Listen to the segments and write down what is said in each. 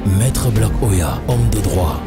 Maître Black Oya, homme de droit.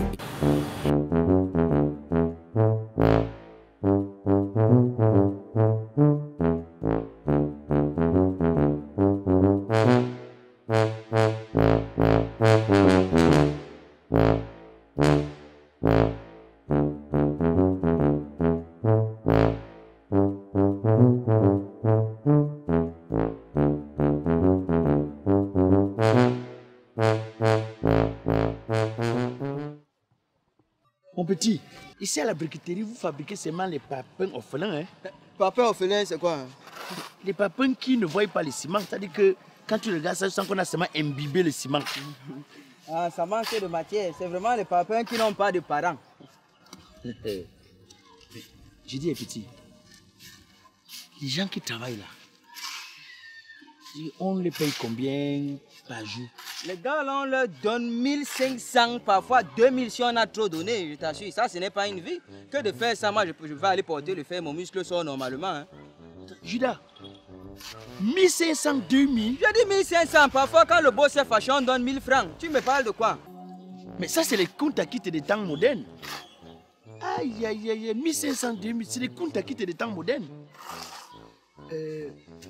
Mon petit, ici à la briqueterie, vous fabriquez seulement les papins orphelins. Hein? Papin orphelin, c'est quoi? Les papins qui ne voient pas le ciment. C'est-à-dire que quand tu regardes ça, tu sens qu'on a seulement imbibé le ciment. Ah, ça manque de matière. C'est vraiment les papins qui n'ont pas de parents. J'ai dit, petit, les gens qui travaillent là, on les paye combien par jour? Les gars, là, on leur donne 1500, parfois 2000 si on a trop donné, je t'assure. Ça, ce n'est pas une vie. Que de faire ça, moi, je vais aller porter le fer, mon muscle sort normalement. Hein. Judas, 1500, 2000? Je dis 1500, parfois quand le boss est fâché, on donne 1000 francs. Tu me parles de quoi? Mais ça, c'est les comptes à quitter des temps modernes. Aïe, aïe, aïe, 1500, 2000, c'est les comptes à quitter des temps modernes.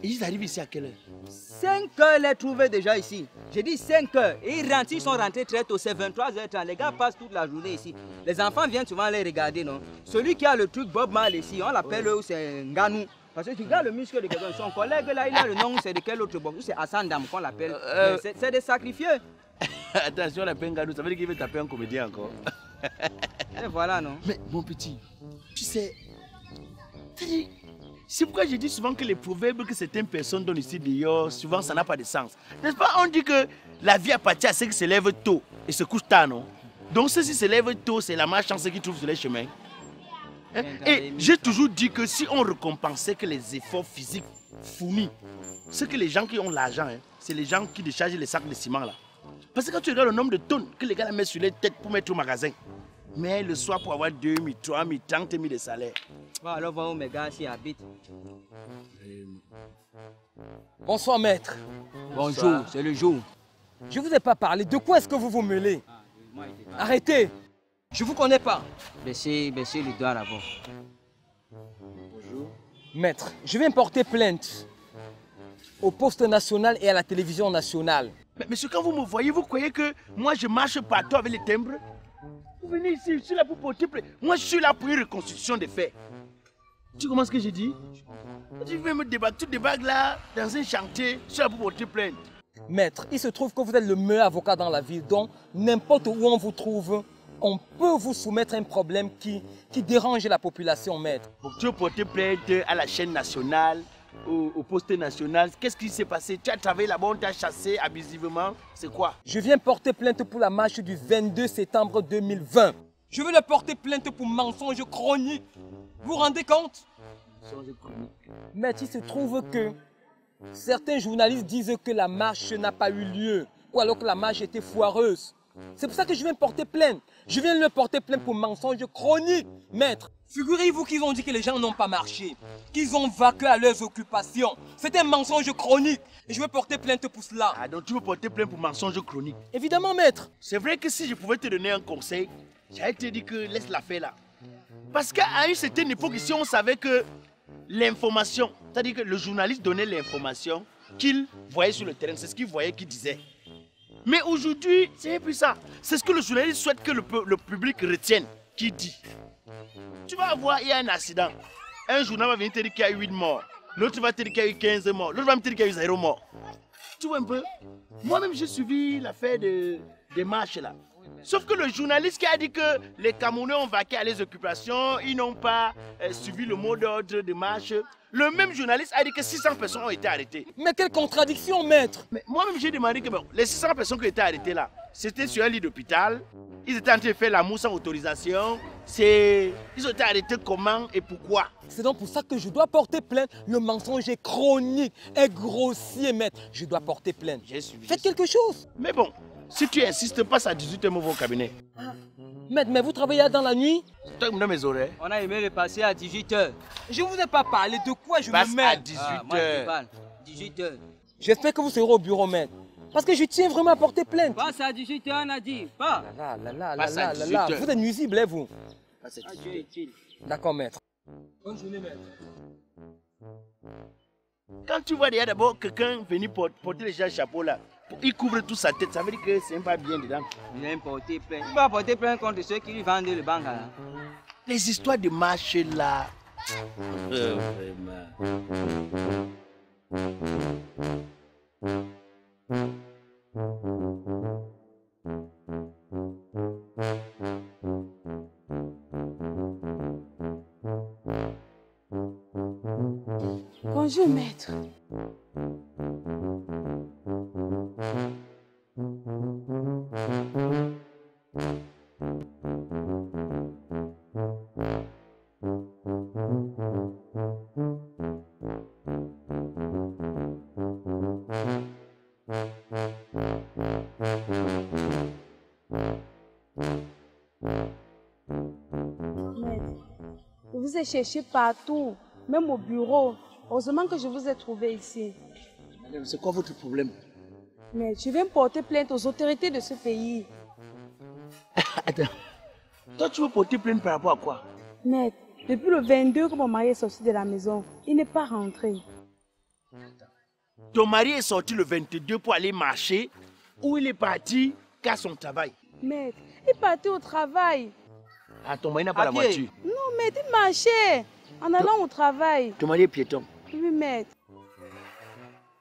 Ils arrivent ici à quelle heure? 5 heures les trouver déjà ici. J'ai dit 5 heures. Et ils sont rentrés très tôt, c'est 23h30. Les gars passent toute la journée ici. Les enfants viennent souvent les regarder, non? Celui qui a le truc Bob Marley ici, on l'appelle c'est Nganou. Parce que tu regardes le muscle de quelqu'un, son collègue là, il a le nom, c'est de quel autre box? C'est Hassan Dam qu'on l'appelle. C'est des sacrifiés. Attention, la peine Nganou, ça veut dire qu'il veut taper un comédien encore. Et voilà, non? Mais mon petit, tu sais, c'est pourquoi je dis souvent que les proverbes que certaines personnes donnent ici dehors, souvent ça n'a pas de sens. N'est-ce pas? On dit que la vie appartient à ceux qui se lèvent tôt et se couchent tard, non? Donc ceux qui se lèvent tôt, c'est la malchance qui trouvent sur les chemins. Hein? Et j'ai toujours dit que si on récompensait que les efforts physiques fournis, c'est que les gens qui ont l'argent, hein, c'est les gens qui déchargent les sacs de ciment là. Parce que quand tu regardes le nombre de tonnes que les gars mettent sur les têtes pour mettre au magasin, mais le soir pour avoir 2 000, 3 000, 30 000 de salaire. Bon, alors voir où mes gars s'y habitent. Bonsoir maître. Bonjour, c'est le jour. Je ne vous ai pas parlé. De quoi est-ce que vous vous mêlez? Arrêtez. Je ne vous connais pas. Baissez le doigt là-bas. Bonjour. Maître, je viens porter plainte au poste national et à la télévision nationale. Mais monsieur, quand vous me voyez, vous croyez que moi je marche partout avec les timbres? Vous venez ici, je suis là pour porter plainte. Moi je suis là pour une reconstitution des faits. Tu comprends ce que j'ai dit? Tu veux me débattre, tu débattes là, dans un chantier, je suis là pour porter plainte. Maître, il se trouve que vous êtes le meilleur avocat dans la ville, donc n'importe où on vous trouve, on peut vous soumettre un problème qui dérange la population, maître. Donc, tu veux porter plainte à la chaîne nationale, au poste national. Qu'est-ce qui s'est passé? Tu as travaillé là-bas, on t'a chassé abusivement. C'est quoi? Je viens porter plainte pour la marche du 22 septembre 2020. Je veux le porter plainte pour mensonge chronique. Vous vous rendez compte? Mensonge chronique. Maître, il se trouve que certains journalistes disent que la marche n'a pas eu lieu, ou alors que la marche était foireuse. C'est pour ça que je viens porter plainte. Je viens le porter plainte pour mensonge chronique, maître. Figurez-vous qu'ils ont dit que les gens n'ont pas marché, qu'ils ont vaqué à leurs occupations. C'est un mensonge chronique et je veux porter plainte pour cela. Ah, donc tu veux porter plainte pour mensonge chronique? Évidemment, maître. C'est vrai que si je pouvais te donner un conseil, j'allais te dire que laisse la faire là. Parce qu'à une certaine époque ici, on savait que l'information, c'est-à-dire que le journaliste donnait l'information qu'il voyait sur le terrain, c'est ce qu'il voyait, qu'il disait. Mais aujourd'hui, c'est plus ça. C'est ce que le journaliste souhaite que le public retienne, qu'il dit. Tu vas voir, il y a un accident. Un journal va venir te dire qu'il y a eu 8 morts. L'autre va te dire qu'il y a eu 15 morts. L'autre va me dire qu'il y a eu 0 mort. Tu vois un peu? Moi-même, j'ai suivi l'affaire des marches là. Sauf que le journaliste qui a dit que les Camerounais ont vaqué à les occupations, ils n'ont pas suivi le mot d'ordre de marche. Le même journaliste a dit que 600 personnes ont été arrêtées. Mais quelle contradiction, maître! Mais moi-même, j'ai demandé que bon, les 600 personnes qui ont été arrêtées là, c'était sur un lit d'hôpital. Ils étaient en train de faire l'amour sans autorisation. Ils ont été arrêtés comment et pourquoi? C'est donc pour ça que je dois porter plainte. Le mensonge est chronique, est grossier, maître. Je dois porter plainte. Faites quelque chose. Mais bon, si tu insistes, passe à 18h au cabinet. Ah. Maître, mais vous travaillez dans la nuit? C'est toi qui me donnes mes oreilles. On a aimé le passer à 18h. Je ne vous ai pas parlé de quoi je passe me mets. à 18h. Moi, je parle. 18h. J'espère que vous serez au bureau, maître. Parce que je tiens vraiment à porter plainte. Passe à 18h, on a dit. Pas. Passe à 18h. Vous êtes nuisible, hein, vous. Passe à Ah, 18h. Dieu est utile. D'accord, maître. Bonne journée, maître. Quand tu vois déjà d'abord quelqu'un venir porter les gens chapeau là, il couvre toute sa tête, ça veut dire que c'est pas bien dedans. Il aime porter plainte. Il va porter plainte contre ceux qui lui vendent le banc là. Les histoires de marché là. Vraiment. Bonjour, maître. Je vous ai cherché partout, même au bureau. Heureusement que je vous ai trouvé ici. Madame, c'est quoi votre problème? Mais je viens porter plainte aux autorités de ce pays. Attends. Toi, tu veux porter plainte par rapport à quoi? Maître, depuis le 22 que mon mari est sorti de la maison, il n'est pas rentré. Ton mari est sorti le 22 pour aller marcher ou il est parti qu'à son travail? Maître, il est parti au travail. Ah, ton mari n'a pas la pied. voiture. Non, maître, il marchait en allant au travail. Ton mari est piéton. Oui, maître.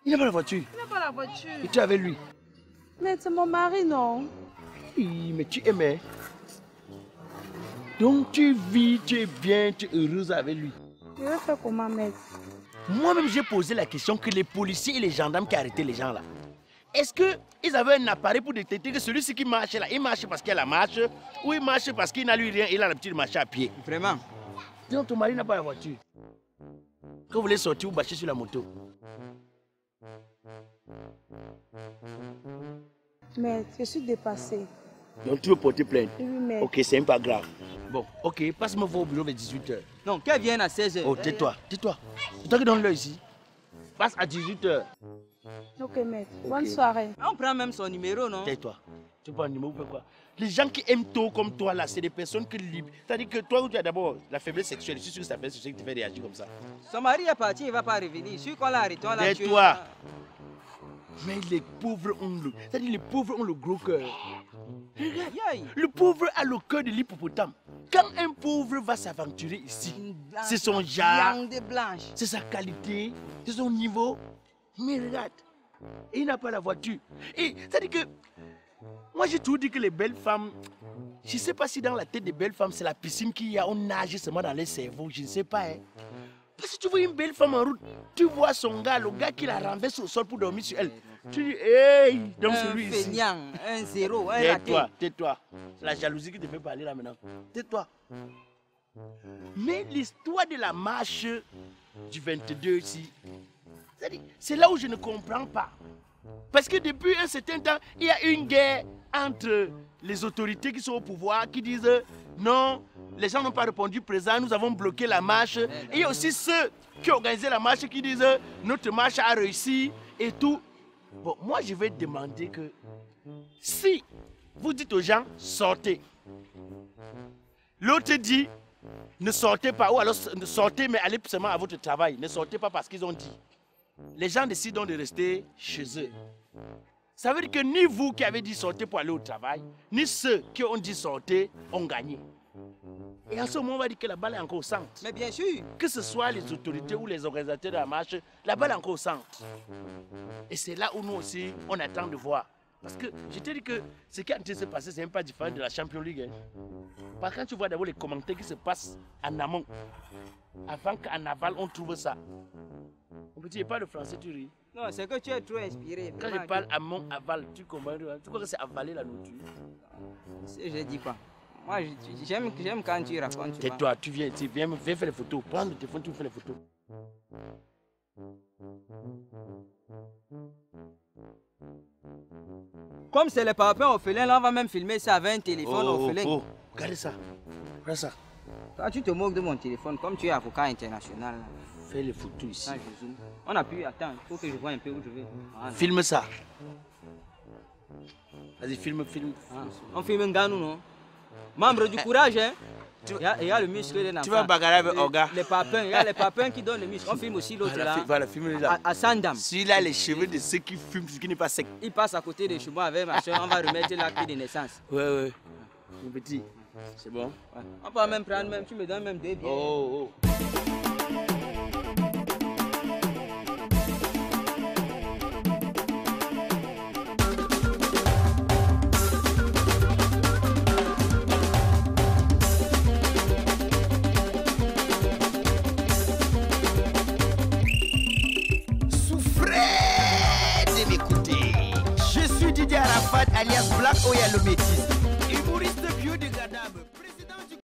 Il n'a pas la voiture. Il n'a pas la voiture. Et tu es avec lui? Maître, c'est mon mari, non? Oui, mais tu aimais. Donc tu vis, tu es bien, tu es heureuse avec lui. Je vais faire comment, maître? Moi-même, j'ai posé la question que les policiers et les gendarmes qui arrêtaient les gens là, est-ce qu'ils avaient un appareil pour détecter que celui-ci qui marche là, il marche parce qu'il a la marche ou il marche parce qu'il n'a lui rien, il a l'habitude de marcher à pied? Vraiment. Donc ton mari n'a pas la voiture. Quand vous voulez sortir, vous bâchez sur la moto. Maître, je suis dépassée. Donc tu veux porter plainte? Oui, maître. Ok, c'est pas grave. Bon, ok, passe-moi au bureau vers 18h. Non, qu'elle vienne à 16h. Oh, tais-toi, tais-toi. C'est toi qui donne l'heure ici. Passe à 18h. Ok, maître. Bonne soirée. On prend même son numéro, non? Tais-toi. Tu prends un numéro pour quoi? Les gens qui aiment tôt comme toi là, c'est des personnes qui libres. C'est-à-dire que toi, tu as d'abord la faiblesse sexuelle. Je suis sûr que c'est la faiblesse sexuelle qui te fait réagir comme ça. Son mari est parti, il ne va pas revenir. Celui qu'on l'a arrêté, on l'a tué. Tais-toi. Mais les pauvres ont le... C'est-à-dire les pauvres ont le gros cœur. Regarde, Aïe. le pauvre a le cœur de l'hippopotame. Quand un pauvre va s'aventurer ici, c'est son genre, Viande blanche. c'est sa qualité, c'est son niveau. Mais regarde, il n'a pas la voiture. Et c'est-à-dire que, moi j'ai toujours dit que les belles femmes, je ne sais pas si dans la tête des belles femmes, c'est la piscine qu'il y a, on nage seulement dans les cerveaux, je ne sais pas. Hein. Parce que tu vois une belle femme en route, tu vois son gars, le gars qui la renverse au sol pour dormir sur elle. Tu dis, hey, donc c'est lui Un ici. feignant, un zéro, un Tais-toi, raté. tais-toi. C'est la jalousie qui te fait parler là maintenant. Tais-toi. Mais l'histoire de la marche du 22 ici, c'est là où je ne comprends pas. Parce que depuis un certain temps, il y a une guerre entre les autorités qui sont au pouvoir, qui disent non, les gens n'ont pas répondu présent, nous avons bloqué la marche. Et il y a aussi ceux qui ont organisé la marche qui disent notre marche a réussi et tout. Bon, moi je vais demander que si vous dites aux gens sortez, l'autre dit ne sortez pas, ou alors sortez mais allez seulement à votre travail, ne sortez pas parce qu'ils ont dit. Les gens décident de rester chez eux. Ça veut dire que ni vous qui avez dit sortez pour aller au travail, ni ceux qui ont dit sortez ont gagné. Et en ce moment, on va dire que la balle est encore au centre. Mais bien sûr. Que ce soit les autorités ou les organisateurs de la marche, la balle est encore au centre. Et c'est là où nous aussi, on attend de voir. Parce que je te dis que ce qui est en train de se passer, c'est même pas différent de la Champions League. Hein. Parce que quand tu vois d'abord les commentaires qui se passent en amont, avant qu'en aval, on trouve ça. On peut dire pas le français, tu ris. Non, c'est que tu es trop inspiré. Quand je parle amont, aval, tu comprends? Tu crois que c'est avaler la nourriture? Je dis quoi? Moi, j'aime quand tu racontes. Tais-toi, tu viens ici, viens faire les photos. Prends le téléphone, tu fais les photos. Comme c'est le papa orphelin, là, on va même filmer ça avec un téléphone orphelin. Oh, regardez ça. Regarde ça. Toi, tu te moques de mon téléphone, comme tu es avocat international. Là. Fais les photos ici. Quand je zoome. On a pu attendre, il faut que je vois un peu où je vais. Voilà. Filme ça. Vas-y, filme. Ah, on filme un gars, nous, non? Membre du courage, hein? Il y a le muscle d'un enfant. Tu vas bagarrer avec Oga. Les papins, il y a les papins qui donnent le muscle. On filme aussi l'autre là. Voilà, filme là. À Sandam. Celui-là, les cheveux de ceux qui fument, ce qui n'est pas sec. Il passe à côté de chez moi avec ma soeur. On va remettre l'acte de naissance. Ouais. Mon petit, c'est bon. Ouais. On peut même prendre, tu me donnes même 2 bières. Oh. Souffrez de m'écouter. Je suis Didier Arafat alias Black Oya le métis.